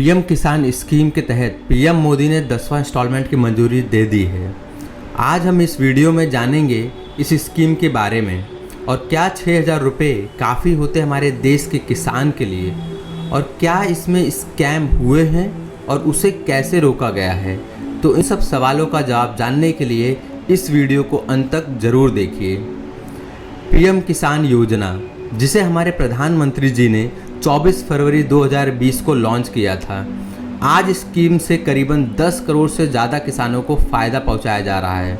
PM किसान scheme के तहत पीएम मोदी ने 10वां इंस्टॉलमेंट की मंजूरी दे दी है। आज हम इस वीडियो में जानेंगे इस स्कीम के बारे में और क्या 6,000 रुपये काफ़ी होते हमारे देश के किसान के लिए, और क्या इसमें स्कैम हुए हैं और उसे कैसे रोका गया है। तो इन सब सवालों का जवाब जानने के लिए इस वीडियो को अंत तक ज़रूर देखिए। पीएम किसान योजना, जिसे हमारे प्रधानमंत्री जी ने 24 फरवरी 2020 को लॉन्च किया था, आज स्कीम से करीबन 10 करोड़ से ज़्यादा किसानों को फ़ायदा पहुंचाया जा रहा है,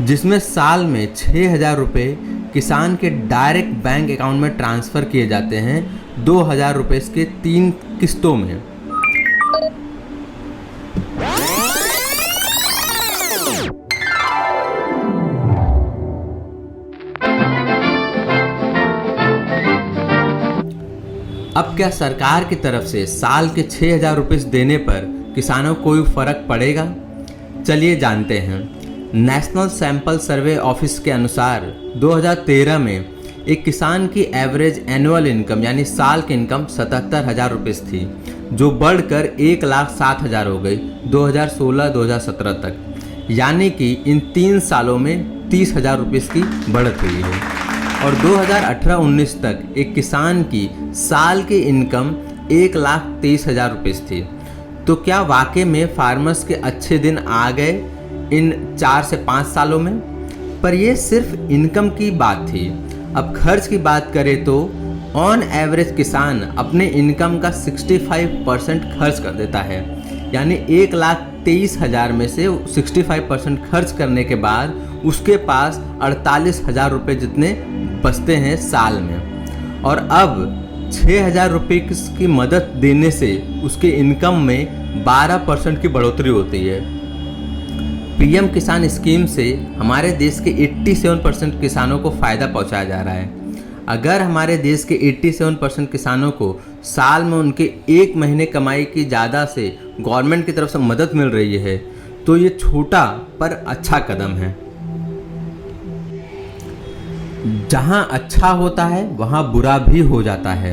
जिसमें साल में 6,000 रुपये किसान के डायरेक्ट बैंक अकाउंट में ट्रांसफ़र किए जाते हैं 2,000 रुपये के 3 किस्तों में। अब क्या सरकार की तरफ से साल के 6,000 रुपये देने पर किसानों को कोई फ़र्क पड़ेगा? चलिए जानते हैं। नेशनल सैंपल सर्वे ऑफिस के अनुसार 2013 में एक किसान की एवरेज एनुअल इनकम यानी साल की इनकम 77,000 रुपये थी, जो बढ़कर 1,07,000 हो गई 2016-2017 तक। यानी कि इन 3 सालों में 30,000 रुपये की बढ़त हुई है। और 2018-19 तक एक किसान की साल की इनकम 1,23,000 रुपये थी। तो क्या वाकई में फार्मर्स के अच्छे दिन आ गए इन 4 से 5 सालों में? पर यह सिर्फ इनकम की बात थी। अब खर्च की बात करें तो ऑन एवरेज किसान अपने इनकम का 65% खर्च कर देता है। यानी 1,23,000 में से 65% खर्च करने के बाद उसके पास 48,000 रुपये जितने बचते हैं साल में। और अब 6,000 रुपये की मदद देने से उसके इनकम में 12% की बढ़ोतरी होती है। पीएम किसान स्कीम से हमारे देश के 87% किसानों को फ़ायदा पहुंचाया जा रहा है। अगर हमारे देश के 87% किसानों को साल में उनके 1 महीने कमाई की ज़्यादा से गवर्नमेंट की तरफ से मदद मिल रही है, तो ये छोटा पर अच्छा कदम है। जहां अच्छा होता है वहां बुरा भी हो जाता है।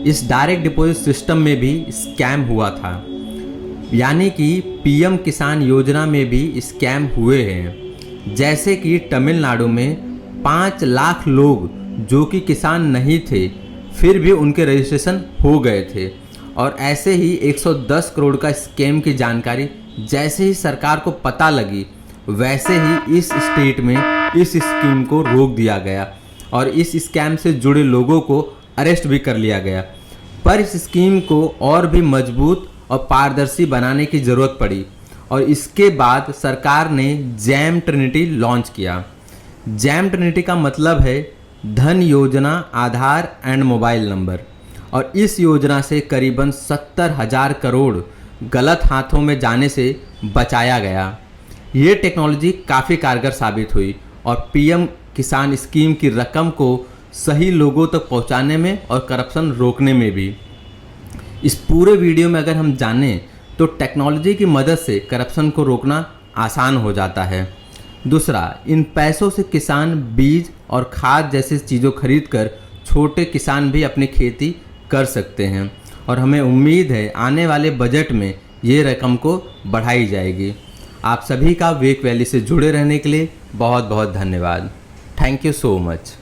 इस डायरेक्ट डिपॉजिट सिस्टम में भी स्कैम हुआ था, यानी कि पीएम किसान योजना में भी स्कैम हुए हैं। जैसे कि तमिलनाडु में 5 लाख लोग जो कि किसान नहीं थे, फिर भी उनके रजिस्ट्रेशन हो गए थे। और ऐसे ही 110 करोड़ का स्कैम की जानकारी जैसे ही सरकार को पता लगी, वैसे ही इस स्टेट में इस स्कीम को रोक दिया गया और इस स्कैम से जुड़े लोगों को अरेस्ट भी कर लिया गया। पर इस स्कीम को और भी मजबूत और पारदर्शी बनाने की ज़रूरत पड़ी और इसके बाद सरकार ने जैम ट्रिनिटी लॉन्च किया। जैम ट्रिनिटी का मतलब है धन योजना, आधार एंड मोबाइल नंबर। और इस योजना से करीबन 70,000 करोड़ गलत हाथों में जाने से बचाया गया। ये टेक्नोलॉजी काफ़ी कारगर साबित हुई और पीएम किसान स्कीम की रकम को सही लोगों तक पहुंचाने में और करप्शन रोकने में भी। इस पूरे वीडियो में अगर हम जानें तो टेक्नोलॉजी की मदद से करप्शन को रोकना आसान हो जाता है। दूसरा, इन पैसों से किसान बीज और खाद जैसी चीज़ों खरीद कर छोटे किसान भी अपनी खेती कर सकते हैं। और हमें उम्मीद है आने वाले बजट में ये रकम को बढ़ाई जाएगी। आप सभी का विवेक वैली से जुड़े रहने के लिए बहुत बहुत धन्यवाद। Thank you so much.